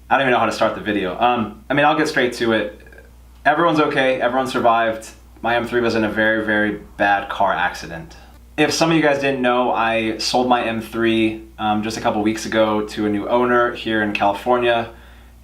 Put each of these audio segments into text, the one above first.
I don't even know how to start the video. I mean, I'll get straight to it. Everyone's okay, everyone survived. My M3 was in a very, very bad car accident. If some of you guys didn't know, I sold my M3 just a couple weeks ago to a new owner here in California.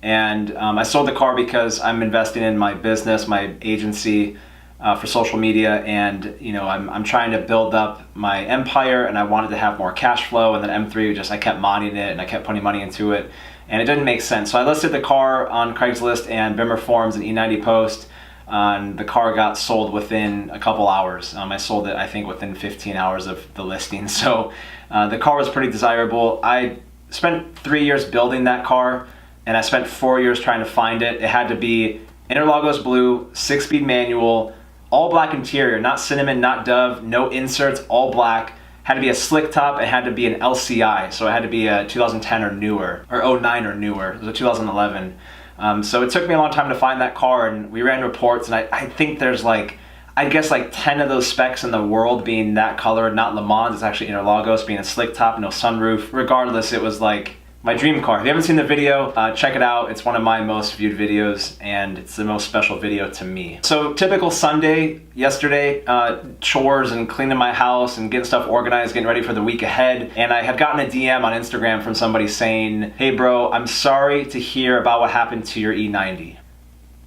And I sold the car because I'm investing in my business, my agency for social media, and I'm trying to build up my empire, and I wanted to have more cash flow. And then M3, I kept modding it and I kept putting money into it, and it didn't make sense. So I listed the car on Craigslist and Bimmer Forums and E90 Post. And the car got sold within a couple hours. I sold it, I think, within 15 hours of the listing. So the car was pretty desirable. I spent 3 years building that car, and I spent 4 years trying to find it. It had to be Interlagos blue, 6-speed manual, all black interior, not cinnamon, not dove, no inserts, all black. Had to be a slick top. It had to be an LCI, so it had to be a 2010 or newer, or 09 or newer. It was a 2011. So it took me a long time to find that car, and we ran reports, and I think there's like 10 of those specs in the world being that color, not Le Mans. It's actually Interlagos, being a slick top, no sunroof. Regardless, it was like my dream car. If you haven't seen the video, check it out. It's one of my most viewed videos, and it's the most special video to me. So typical Sunday, yesterday, chores and cleaning my house and getting stuff organized, getting ready for the week ahead. And I had gotten a DM on Instagram from somebody saying, "Hey bro, I'm sorry to hear about what happened to your E90.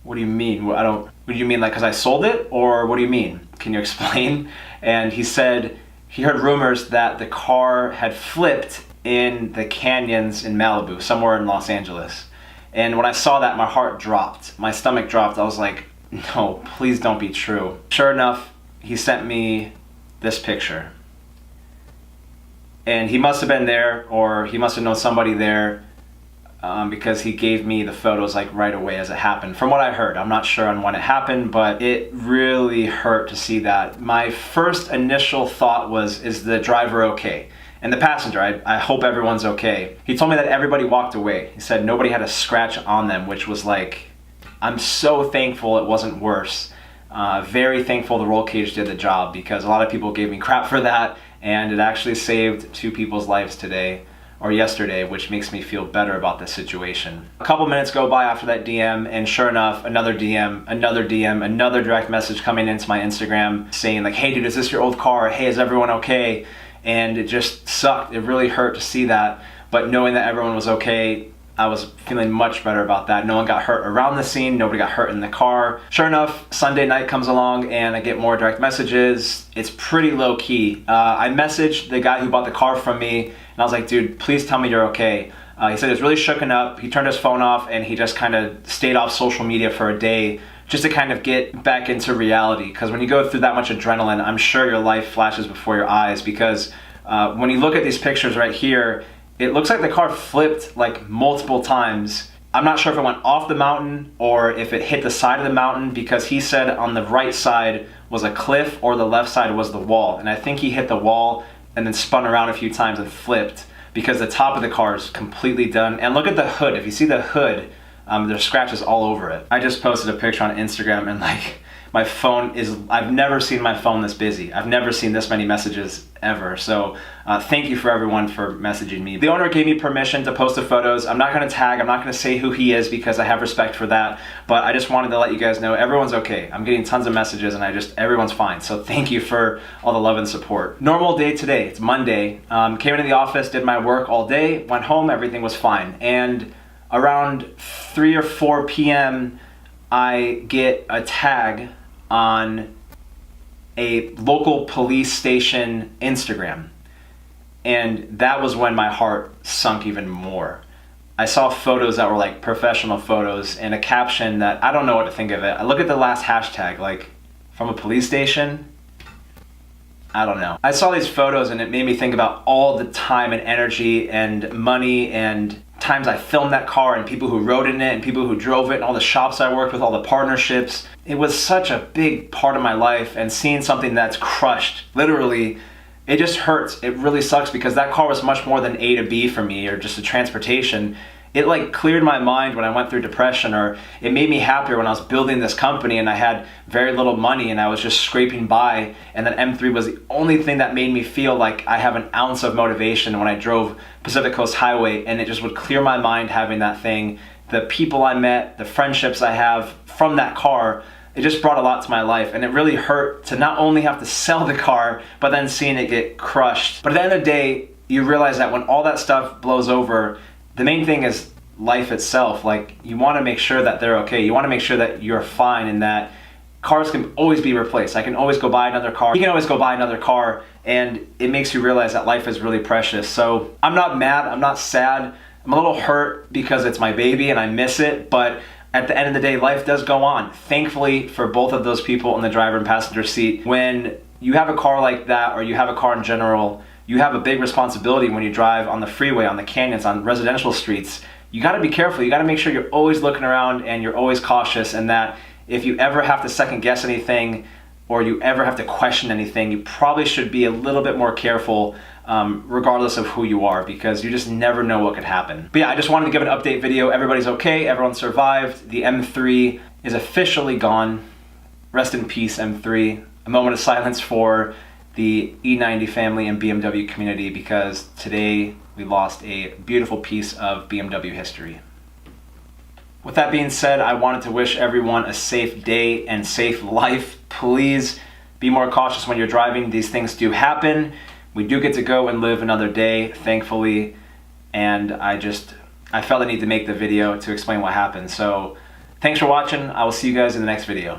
What do you mean? What do you mean, like, cause I sold it? Or what do you mean? Can you explain?" And he said he heard rumors that the car had flipped in the canyons in Malibu, somewhere in Los Angeles. And when I saw that, my heart dropped. My stomach dropped. I was like, no, please don't be true. Sure enough, he sent me this picture. And he must have been there, or he must have known somebody there, because he gave me the photos like right away as it happened. From what I heard, I'm not sure on when it happened, but it really hurt to see that. My first initial thought was, is the driver okay? And the passenger, I hope everyone's okay. He told me that everybody walked away. He said nobody had a scratch on them, which was like, I'm so thankful it wasn't worse. Very thankful the roll cage did the job, because a lot of people gave me crap for that, and it actually saved 2 people's lives today, or yesterday, which makes me feel better about this situation. A couple minutes go by after that DM, and sure enough, another DM, another direct message coming into my Instagram saying like, "Hey dude, is this your old car? Hey, is everyone okay?" And it just sucked. It really hurt to see that. But knowing that everyone was okay, I was feeling much better about that. No one got hurt around the scene. Nobody got hurt in the car. Sure enough, Sunday night comes along and I get more direct messages. It's pretty low key. I messaged the guy who bought the car from me, and I was like, dude, please tell me you're okay. He said he was really shooken up. He turned his phone off and he just kind of stayed off social media for a day, just to kind of get back into reality. Because when you go through that much adrenaline, I'm sure your life flashes before your eyes, because when you look at these pictures right here, it looks like the car flipped like multiple times. I'm not sure if it went off the mountain or if it hit the side of the mountain, because he said on the right side was a cliff or the left side was the wall. And I think he hit the wall and then spun around a few times and flipped, because the top of the car is completely done. And look at the hood. If you see the hood, there's scratches all over it. I just posted a picture on Instagram, and like, my phone is, I've never seen my phone this busy. I've never seen this many messages ever. So thank you for everyone for messaging me. The owner gave me permission to post the photos. I'm not gonna tag, I'm not gonna say who he is, because I have respect for that. But I just wanted to let you guys know everyone's okay. I'm getting tons of messages, and everyone's fine. So thank you for all the love and support. Normal day today, it's Monday. Came into the office, did my work all day, went home, everything was fine. And around 3 or 4 p.m., I get a tag on a local police station Instagram. And that was when my heart sunk even more. I saw photos that were like professional photos, and a caption that I don't know what to think of it. I look at the last hashtag, like, from a police station. I don't know. I saw these photos and it made me think about all the time and energy and money and times I filmed that car, and people who rode in it, and people who drove it, and all the shops I worked with, all the partnerships. It was such a big part of my life, and seeing something that's crushed, literally, it just hurts. It really sucks, because that car was much more than A to B for me, or just a transportation. It like cleared my mind when I went through depression, or it made me happier when I was building this company and I had very little money and I was just scraping by, and that M3 was the only thing that made me feel like I have an ounce of motivation when I drove Pacific Coast Highway, and it just would clear my mind having that thing. the people I met, the friendships I have from that car, it just brought a lot to my life. And it really hurt to not only have to sell the car, but then seeing it get crushed. But at the end of the day, you realize that when all that stuff blows over, the main thing is life itself. Like, you want to make sure that they're okay. You want to make sure that you're fine and that cars can always be replaced. I can always go buy another car. You can always go buy another car, and it makes you realize that life is really precious. So I'm not mad, I'm not sad. I'm a little hurt because it's my baby and I miss it, but at the end of the day, life does go on. Thankfully for both of those people in the driver and passenger seat, when you have a car like that, or you have a car in general, you have a big responsibility when you drive on the freeway, on the canyons, on residential streets. You gotta be careful. You gotta make sure you're always looking around and you're always cautious, and that if you ever have to second guess anything or you ever have to question anything, you probably should be a little bit more careful, regardless of who you are, because you just never know what could happen. But yeah, I just wanted to give an update video. Everybody's okay, everyone survived. The M3 is officially gone. Rest in peace, M3. A moment of silence for the E90 family and BMW community, because today we lost a beautiful piece of BMW history. With that being said, I wanted to wish everyone a safe day and safe life. Please be more cautious when you're driving. These things do happen. We do get to go and live another day, thankfully. And I felt I need to make the video to explain what happened. So thanks for watching. I will see you guys in the next video.